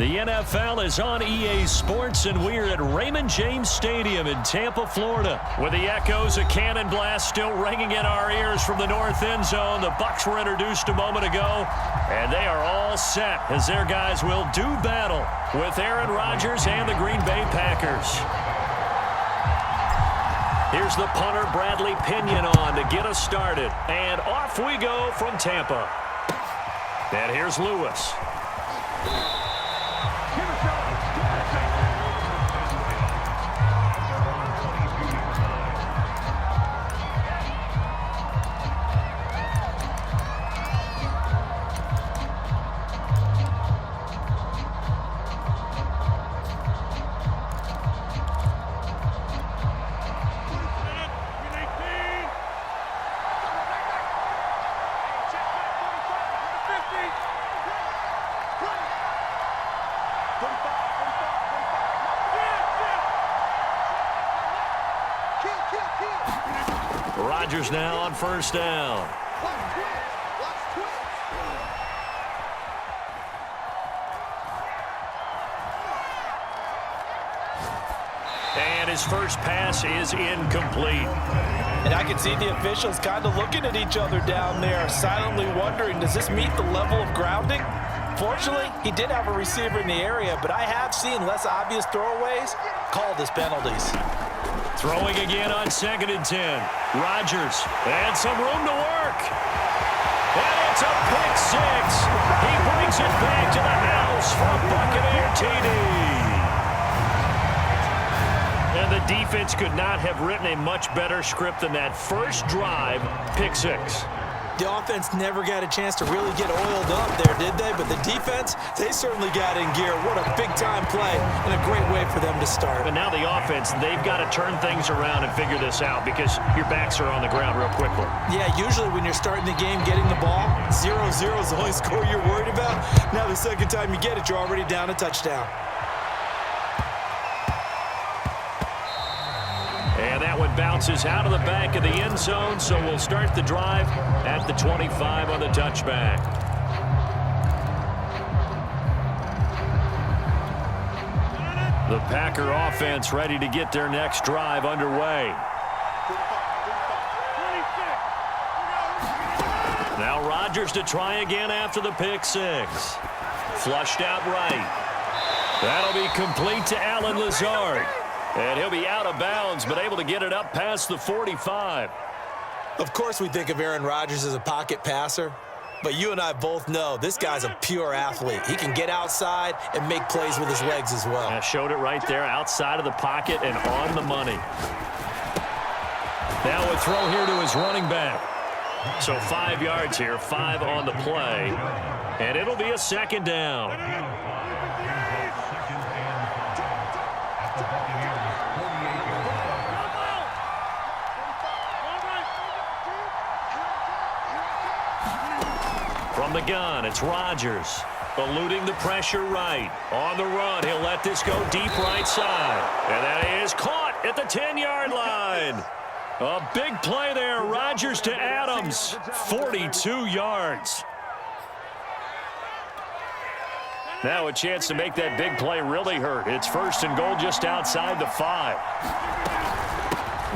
The NFL is on EA Sports, and we're at Raymond James Stadium in Tampa, Florida. With the echoes of cannon blast still ringing in our ears from the north end zone, the Bucs were introduced a moment ago, and they are all set as their guys will do battle with Aaron Rodgers and the Green Bay Packers. Here's the punter, Bradley Pinion, on to get us started. And off we go from Tampa. And here's Lewis. Rodgers now on first down. And his first pass is incomplete. And I can see the officials kind of looking at each other down there, silently wondering, does this meet the level of grounding? Fortunately, he did have a receiver in the area, but I have seen less obvious throwaways called as penalties. Throwing again on 2nd and 10. Rodgers, and some room to work. And it's a pick six. He brings it back to the house from Buccaneer TD. And the defense could not have written a much better script than that first drive, pick six. The offense never got a chance to really get oiled up there, did they? But the defense, they certainly got in gear. What a big-time play and a great way for them to start. But now the offense, they've got to turn things around and figure this out because your backs are on the ground real quickly. Yeah, usually when you're starting the game, getting the ball, 0-0 is the only score you're worried about. Now the second time you get it, you're already down a touchdown. And that one bounces out of the back of the end zone, so we'll start the drive at the 25 on the touchback. The Packer offense ready to get their next drive underway. Now Rodgers to try again after the pick six. Flushed out right. That'll be complete to Allen Lazard. And he'll be out of bounds, but able to get it up past the 45. Of course we think of Aaron Rodgers as a pocket passer, but you and I both know this guy's a pure athlete. He can get outside and make plays with his legs as well. Yeah, showed it right there, outside of the pocket and on the money. Now a throw here to his running back. So 5 yards here, 5 on the play, and it'll be a second down. From the gun, it's Rodgers. Eluding the pressure right. On the run, he'll let this go deep right side. And that is caught at the 10-yard line. A big play there. Rodgers to Adams. 42 yards. Now a chance to make that big play really hurt. It's first and goal just outside the 5.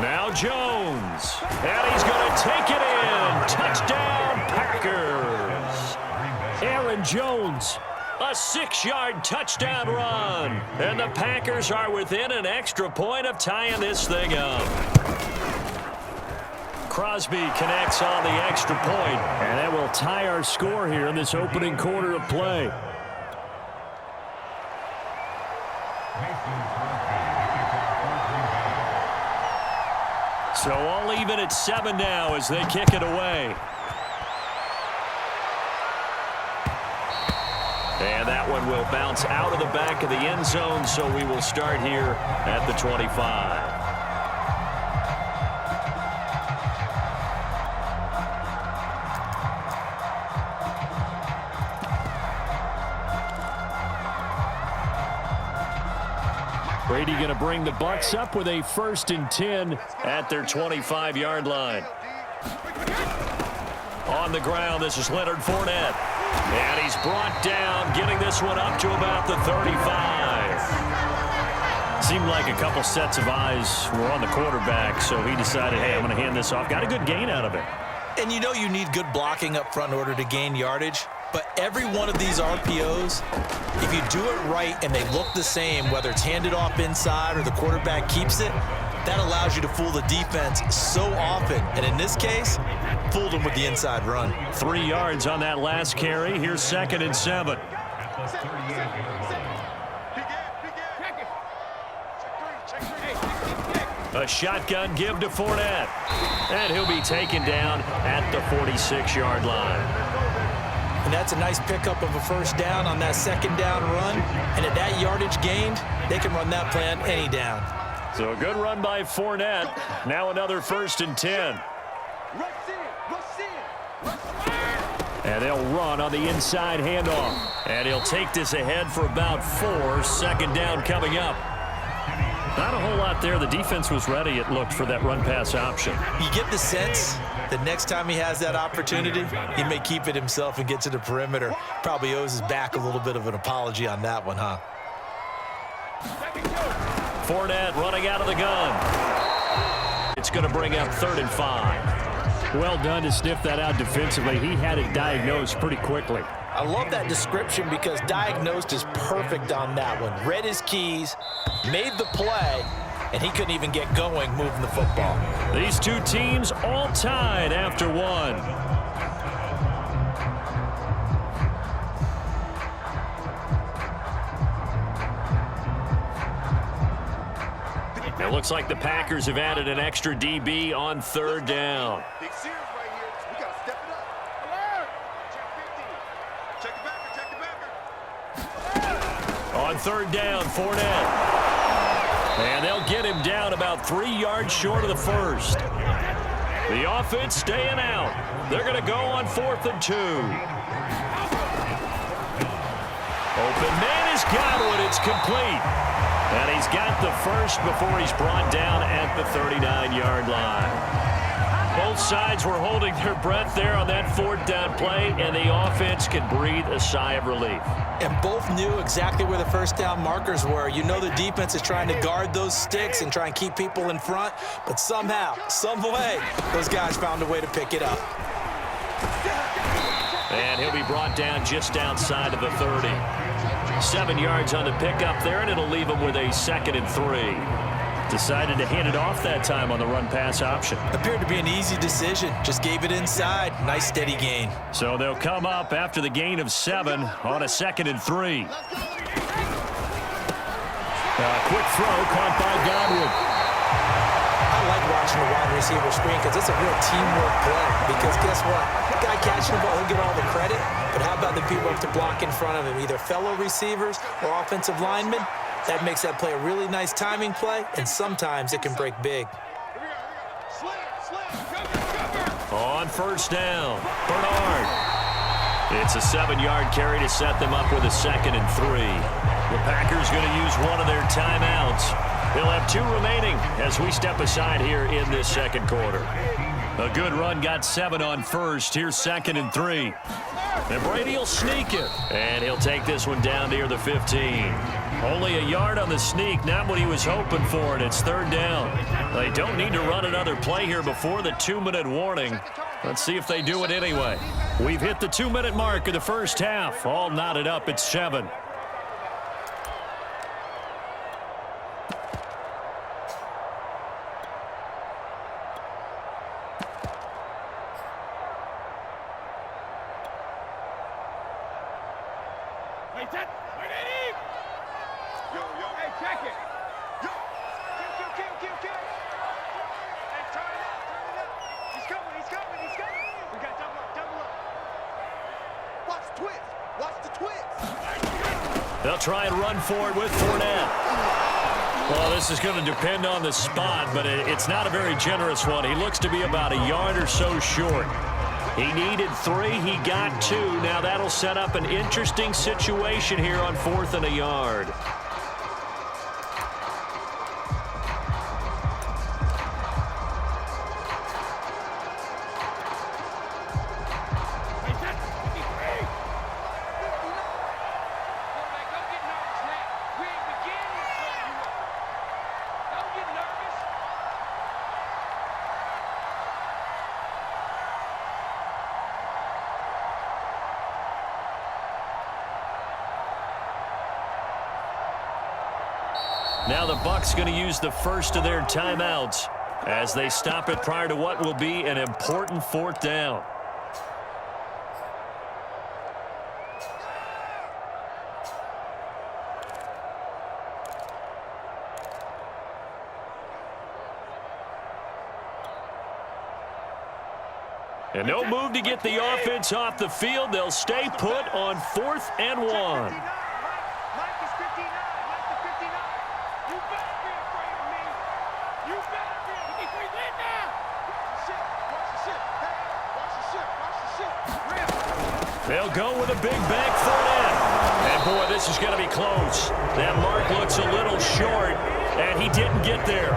Now Jones. And he's going to take it in. Touchdown, Packers. Aaron Jones, a 6-yard touchdown run. And the Packers are within an extra point of tying this thing up. Crosby connects on the extra point, and that will tie our score here in this opening quarter of play. So all even at 7 now as they kick it away. And that one will bounce out of the back of the end zone, so we will start here at the 25. Brady going to bring the Bucs up with a 1st and 10 at their 25-yard line. On the ground, this is Leonard Fournette. And he's brought down, getting this one up to about the 35. Seemed like a couple sets of eyes were on the quarterback, so he decided, hey, I'm going to hand this off. Got a good gain out of it. And you know you need good blocking up front in order to gain yardage. But every one of these RPOs, if you do it right and they look the same, whether it's handed off inside or the quarterback keeps it, that allows you to fool the defense so often. And in this case, fooled them with the inside run. 3 yards on that last carry. Here's 2nd and 7. A shotgun give to Fournette. And he'll be taken down at the 46-yard line. And that's a nice pickup of a first down on that 2nd down run. And at that yardage gained, they can run that play on any down. So a good run by Fournette. Now another 1st and 10. And they'll run on the inside handoff. And he'll take this ahead for about 4. 2nd down coming up. Not a whole lot there. The defense was ready, it looked, for that run-pass option. You get the sense that next time he has that opportunity, he may keep it himself and get to the perimeter. Probably owes his back a little bit of an apology on that one, huh? Fournette running out of the gun. It's going to bring up 3rd and 5. Well done to sniff that out defensively. He had it diagnosed pretty quickly. I love that description because diagnosed is perfect on that one. Read his keys, made the play, and he couldn't even get going moving the football. These two teams all tied after one. It looks like the Packers have added an extra DB on 3rd down. Big series right here. We got to step it up. Alert! Check 50. Check the backer. On 3rd down, Fournette. And they'll get him down about 3 yards short of the 1st. The offense staying out. They're going to go on 4th and 2. Open man has got one. It's complete. And he's got the 1st before he's brought down at the 39-yard line. Both sides were holding their breath there on that 4th down play, and the offense can breathe a sigh of relief. And both knew exactly where the 1st down markers were. You know the defense is trying to guard those sticks and try and keep people in front, but somehow, some way, those guys found a way to pick it up. And he'll be brought down just outside of the 30. 7 yards on the pickup there, and it'll leave him with a 2nd and 3. Decided to hand it off that time on the run-pass option. Appeared to be an easy decision. Just gave it inside. Nice, steady gain. So they'll come up after the gain of 7 on a 2nd and 3. Quick throw caught by Godwin. I like watching the wide receiver screen because it's a real teamwork play. Because guess what? The guy catching the ball, he'll get all the credit. But how about the people up to block in front of him, either fellow receivers or offensive linemen? That makes that play a really nice timing play, and sometimes it can break big. On 1st down, Bernard. It's a 7-yard carry to set them up with a 2nd and 3. The Packers going to use one of their timeouts. They'll have 2 remaining as we step aside here in this 2nd quarter. A good run got 7 on 1st. Here's 2nd and 3. And Brady will sneak it. And he'll take this one down near the 15. Only a yard on the sneak, not what he was hoping for, and it's 3rd down. They don't need to run another play here before the 2-minute warning. Let's see if they do it anyway. We've hit the 2-minute mark of the 1st half. All knotted up at 7. They'll try and run for it with Fournette. Well, this is going to depend on the spot, but it's not a very generous one. He looks to be about a yard or so short. He needed 3. He got 2. Now that'll set up an interesting situation here on 4th and a yard. Now the Bucs going to use the first of their timeouts as they stop it prior to what will be an important fourth down. And no move to get the offense off the field. They'll stay put on 4th and 1. They'll go with a big bank Fournette. And boy, this is going to be close. That mark looks a little short, and he didn't get there.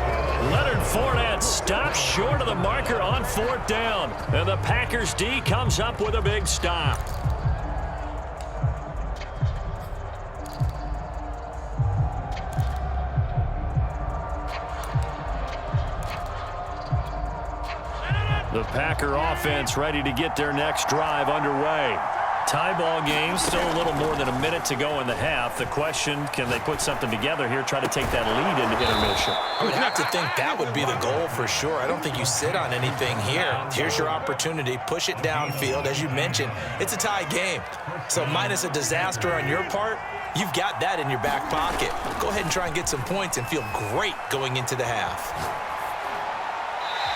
Leonard Fournette stops short of the marker on 4th down. And the Packers D comes up with a big stop. The Packer offense ready to get their next drive underway. Tie ball game, still a little more than a minute to go in the half. The question, can they put something together here, try to take that lead into intermission? I would have to think that would be the goal for sure. I don't think you sit on anything here. Here's your opportunity. Push it downfield. As you mentioned, it's a tie game. So minus a disaster on your part, you've got that in your back pocket. Go ahead and try and get some points and feel great going into the half.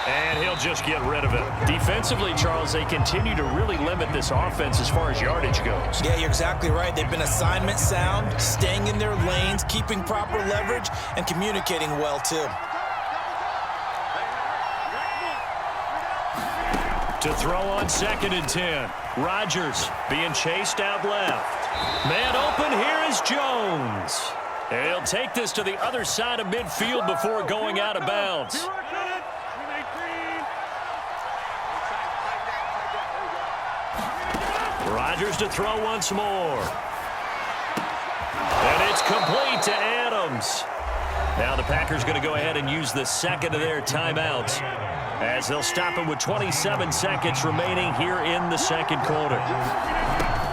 And he'll just get rid of it. Defensively, Charles, they continue to really limit this offense as far as yardage goes. Yeah, you're exactly right. They've been assignment sound, staying in their lanes, keeping proper leverage, and communicating well, too. To throw on 2nd and 10. Rodgers being chased out left. Man open, here is Jones. And he'll take this to the other side of midfield before going out of bounds. Rodgers to throw once more. And it's complete to Adams. Now the Packers going to go ahead and use the second of their timeouts as they'll stop it with 27 seconds remaining here in the second quarter.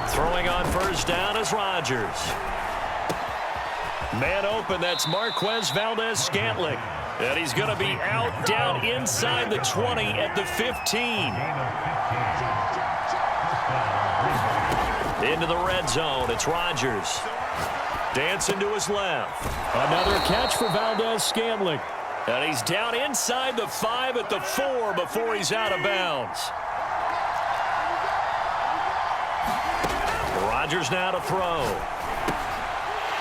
Throwing on 1st down is Rodgers. Man open, that's Marquez Valdez-Scantling. And he's going to be out down inside the 20 at the 15. Into the red zone, it's Rodgers. Dancing to his left. Another catch for Valdez-Scantling. And he's down inside the 5 at the 4 before he's out of bounds. Rodgers now to throw.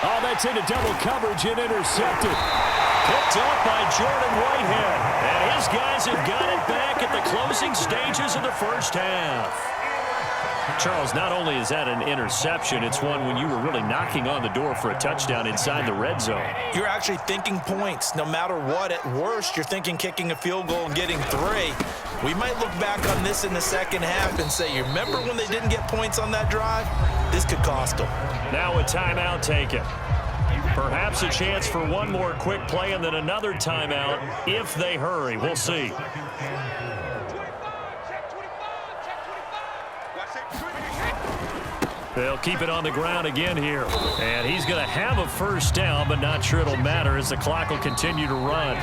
Oh, that's into double coverage and intercepted. Picked up by Jordan Whitehead. And his guys have got it back at the closing stages of the first half. Charles, not only is that an interception, it's one when you were really knocking on the door for a touchdown inside the red zone. You're actually thinking points. No matter what, at worst, you're thinking kicking a field goal and getting 3. We might look back on this in the second half and say, you remember when they didn't get points on that drive? This could cost them. Now a timeout taken. Perhaps a chance for one more quick play and then another timeout if they hurry. We'll see. They'll keep it on the ground again here. And he's going to have a first down, but not sure it'll matter as the clock will continue to run.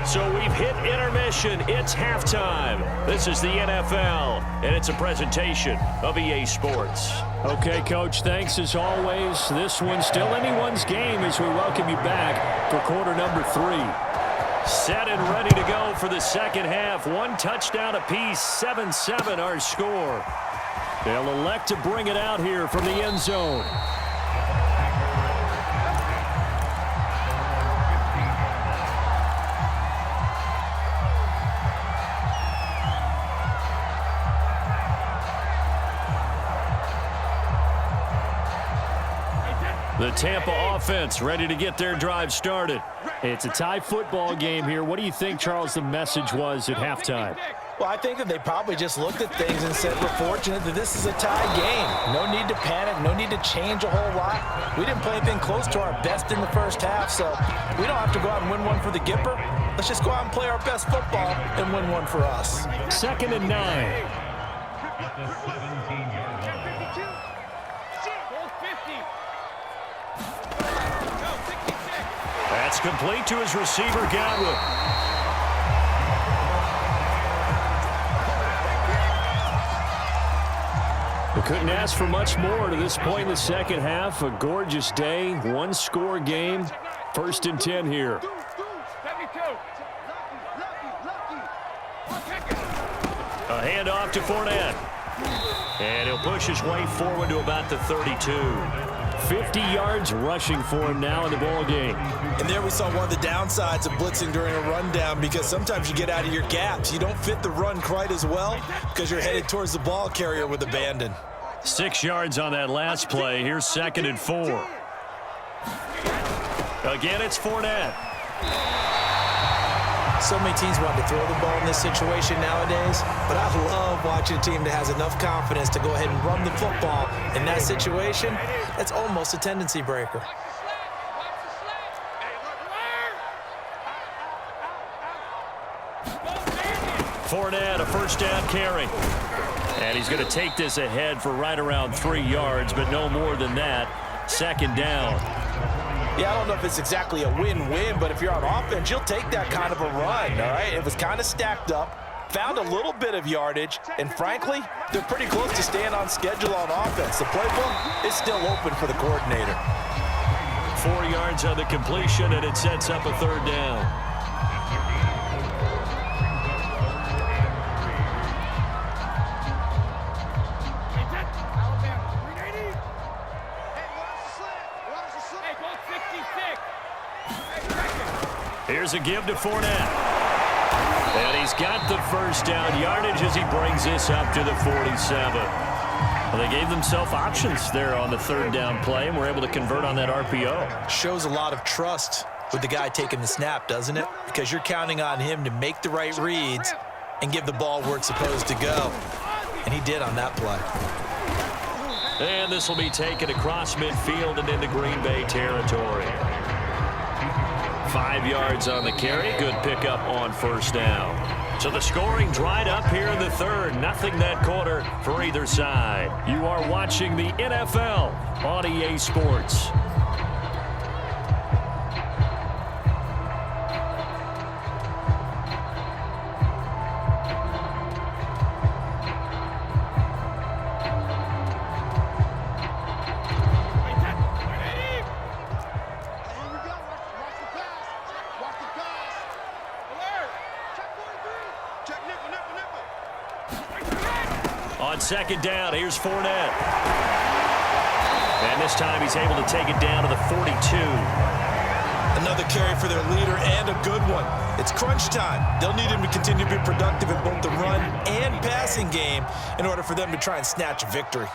So we've hit intermission. It's halftime. This is the NFL, and it's a presentation of EA Sports. Okay, Coach, thanks as always. This one's still anyone's game as we welcome you back for quarter number 3. Set and ready to go for the second half. 1 touchdown apiece, 7-7 our score. They'll elect to bring it out here from the end zone. The Tampa offense ready to get their drive started. It's a tie football game here. What do you think, Charles, the message was at halftime? Well, I think that they probably just looked at things and said, we're fortunate that this is a tie game. No need to panic. No need to change a whole lot. We didn't play anything close to our best in the first half, so we don't have to go out and win one for the Gipper. Let's just go out and play our best football and win one for us. 2nd and 9. That's complete to his receiver, Godwin. We couldn't ask for much more to this point in the second half. A gorgeous day, one-score game. 1st and 10 here. A handoff to Fournette. And he'll push his way forward to about the 32. 50 yards rushing for him now in the ball game. And there we saw one of the downsides of blitzing during a rundown, because sometimes you get out of your gaps. You don't fit the run quite as well because you're headed towards the ball carrier with abandon. 6 yards on that last play. Here's 2nd and 4. Again, it's Fournette. So many teams want to throw the ball in this situation nowadays, but I love watching a team that has enough confidence to go ahead and run the football. In that situation, that's almost a tendency breaker. Fournette, a first down carry. And he's going to take this ahead for right around 3 yards, but no more than that. 2nd down. Yeah, I don't know if it's exactly a win-win, but if you're on offense, you'll take that kind of a run, all right? It was kind of stacked up, found a little bit of yardage, and frankly, they're pretty close to staying on schedule on offense. The playbook is still open for the coordinator. 4 yards on the completion, and it sets up a 3rd down. Here's a give to Fournette. And he's got the first down yardage as he brings this up to the 47. Well, they gave themselves options there on the 3rd down play, and were able to convert on that RPO. Shows a lot of trust with the guy taking the snap, doesn't it? Because you're counting on him to make the right reads and give the ball where it's supposed to go. And he did on that play. And this will be taken across midfield and into Green Bay territory. 5 yards on the carry. Good pickup on 1st down. So the scoring dried up here in the 3rd. Nothing that quarter for either side. You are watching the NFL on EA Sports. On 2nd down, here's Fournette. And this time he's able to take it down to the 42. Another carry for their leader, and a good one. It's crunch time. They'll need him to continue to be productive in both the run and passing game in order for them to try and snatch a victory.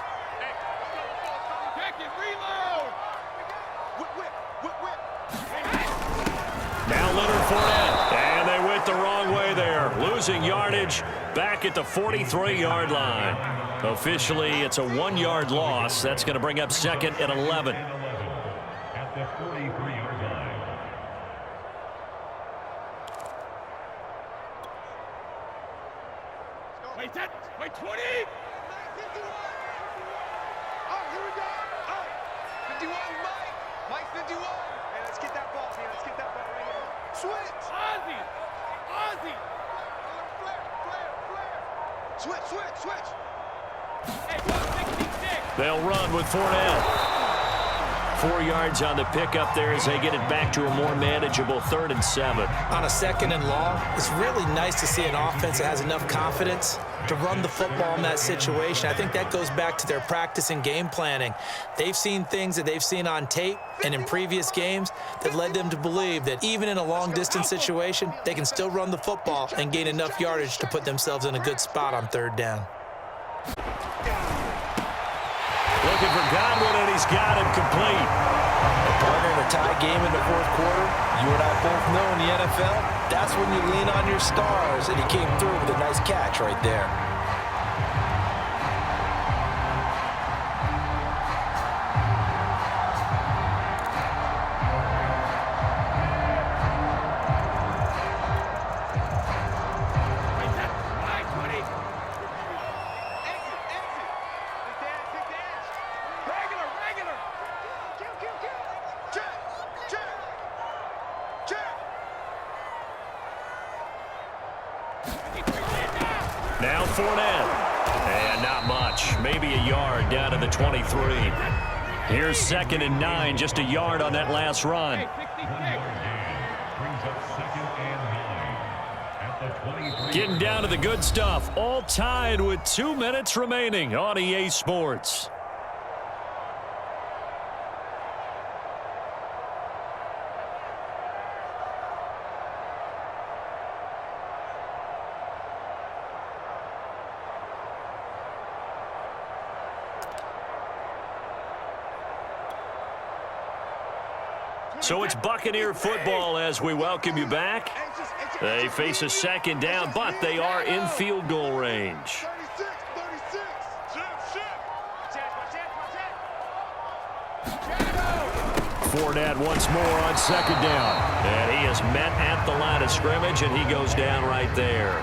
Now Leonard Fournette. And they went the wrong way there. Losing yardage back at the 43-yard line. Officially, it's a 1-yard loss. That's going to bring up 2nd and 11. At the 43-yard line. Wait, 10. Wait, 20. Oh, here we go. Oh, 51, Mike. Mike, 51. Hey, let's get that ball here. Let's get that ball right here. Switch. Ozzy. Ozzy. Flare. Switch. Hey, 166. They'll run with Fournette. 4 yards on the pickup there as they get it back to a more manageable 3rd and 7. On a 2nd and long, it's really nice to see an offense that has enough confidence to run the football in that situation. I think that goes back to their practice and game planning. They've seen things that they've seen on tape and in previous games that led them to believe that even in a long-distance situation, they can still run the football and gain enough yardage to put themselves in a good spot on 3rd down. Looking for Godwin, and he's got him complete. A partner in a tie game in the 4th quarter, you and I both know in the NFL, that's when you lean on your stars, and he came through with a nice catch right there. Fournette. And not much. Maybe a yard down to the 23. Here's 2nd and 9. Just a yard on that last run. 1-yard gain brings up 2nd and 9 at the 23. Getting down to the good stuff. All tied with 2 minutes remaining on EA Sports. So it's Buccaneer football as we welcome you back. They face a 2nd down, but they are in field goal range. 36, 36. Fournette once more on 2nd down. And he is met at the line of scrimmage, and he goes down right there.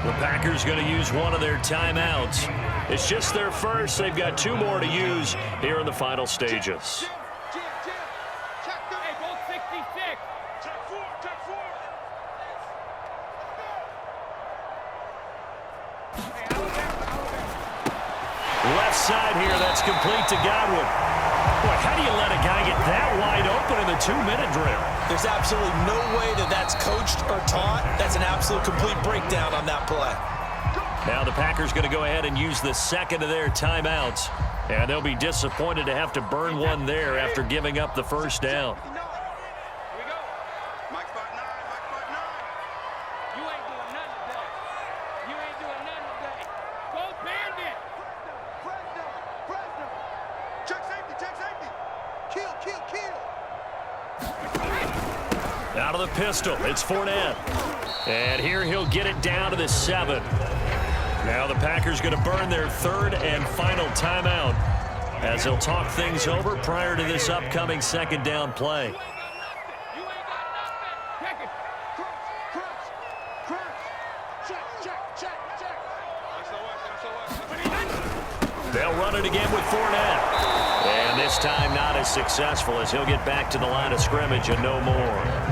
The Packers going to use one of their timeouts. It's just their first. They've got 2 more to use here in the final stages. Left side here, that's complete to Godwin. Boy, how do you let a guy get that wide open in the 2-minute drill? There's absolutely no way that's coached or taught. That's an absolute complete breakdown on that play. Now the Packers going to go ahead and use the 2nd of their timeouts. And they'll be disappointed to have to burn one there after giving up the first down. Out of the pistol, it's Fournette. And here he'll get it down to the 7. Now the Packers going to burn their 3rd and final timeout as they'll talk things over prior to this upcoming 2nd down play. They'll run it again with Fournette. And this time not as successful as he'll get back to the line of scrimmage and no more.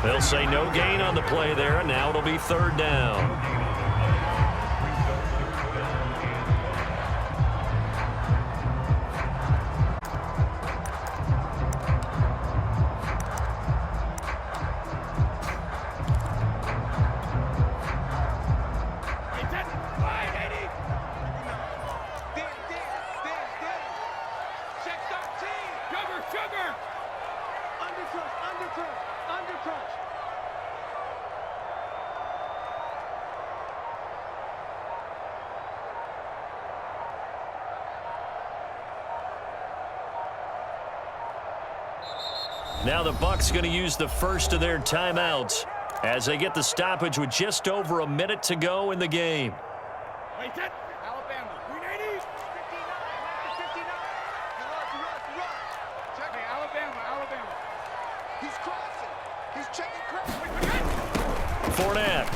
They'll say no gain on the play there, and now it'll be 3rd down. Now the Bucs going to use the first of their timeouts as they get the stoppage with just over a minute to go in the game. Alabama, 380. 59, 59. Run. Check it, Alabama. He's crossing. He's checking crossing. Fournette.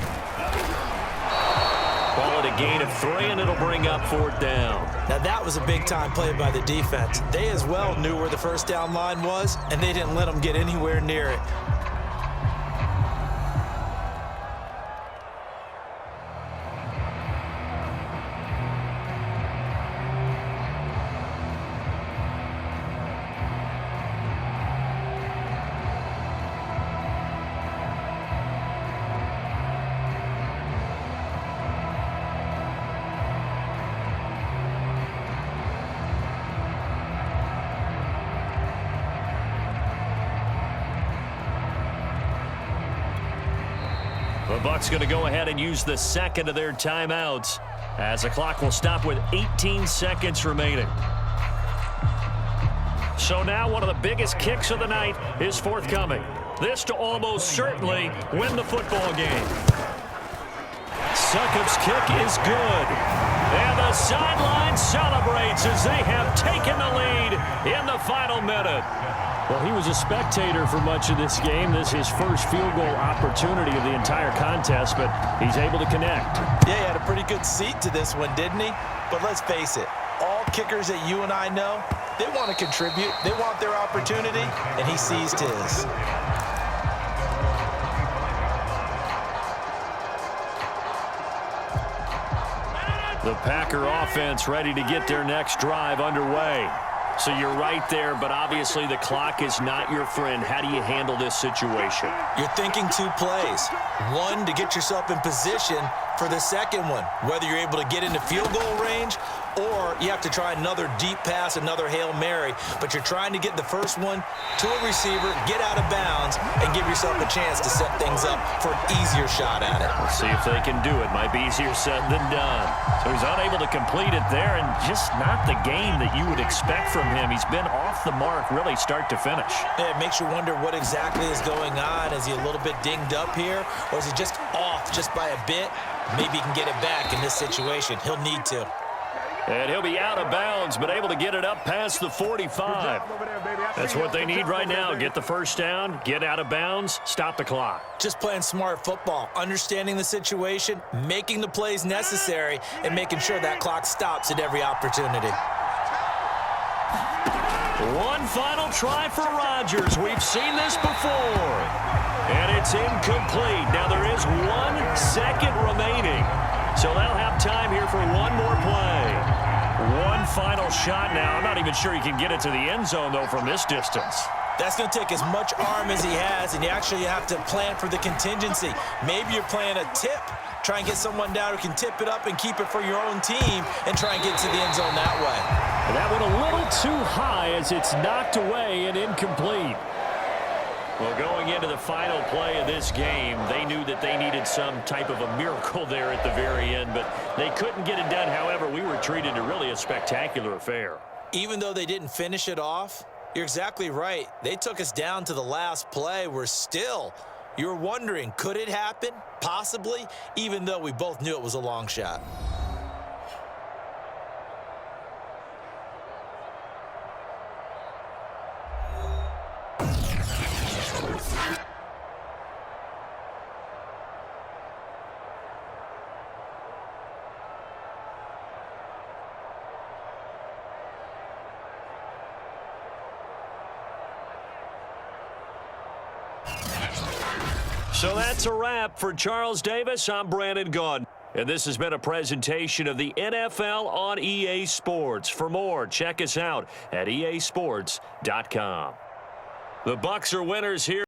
Ball at a gain of 3, and it'll bring up 4th down. Now that was a big-time play by the defense. They as well knew where the first down line was, and they didn't let them get anywhere near it. The Bucs going to go ahead and use the 2nd of their timeouts as the clock will stop with 18 seconds remaining. So now one of the biggest kicks of the night is forthcoming. This to almost certainly win the football game. Succop's kick is good. And the sideline celebrates as they have taken the lead in the final minute. Well, he was a spectator for much of this game. This is his first field goal opportunity of the entire contest, but he's able to connect. Yeah, he had a pretty good seat to this one, didn't he? But let's face it, all kickers that you and I know, they want to contribute. They want their opportunity, and he seized his. The Packer offense ready to get their next drive underway. So you're right there, but obviously the clock is not your friend. How do you handle this situation? You're thinking 2 plays. One, to get yourself in position for the second one, whether you're able to get into field goal range or you have to try another deep pass, another Hail Mary, but you're trying to get the first one to a receiver, get out of bounds, and give yourself a chance to set things up for an easier shot at it. Let's see if they can do it. Might be easier said than done. So he's unable to complete it there, and just not the game that you would expect from him. He's been off the mark really start to finish. Yeah, it makes you wonder what exactly is going on. Is he a little bit dinged up here, or is he just off just by a bit? Maybe he can get it back in this situation. He'll need to. And he'll be out of bounds, but able to get it up past the 45. That's what they need right now. Get the first down, get out of bounds, stop the clock. Just playing smart football, understanding the situation, making the plays necessary, and making sure that clock stops at every opportunity. One final try for Rodgers. We've seen this before. And it's incomplete. Now there is 1 second remaining. So they'll have time here for one more play. One final shot now. I'm not even sure he can get it to the end zone, though, from this distance. That's going to take as much arm as he has, and you actually have to plan for the contingency. Maybe you're playing a tip. Try and get someone down who can tip it up and keep it for your own team and try and get to the end zone that way. That went a little too high as it's knocked away and incomplete. Well, going into the final play of this game, they knew that they needed some type of a miracle there at the very end, but they couldn't get it done. However, we were treated to really a spectacular affair. Even though they didn't finish it off, you're exactly right. They took us down to the last play. You're wondering, could it happen? Possibly, even though we both knew it was a long shot. So that's a wrap for Charles Davis. I'm Brandon Gaudin. And this has been a presentation of the NFL on EA Sports. For more, check us out at easports.com. The Bucs are winners here.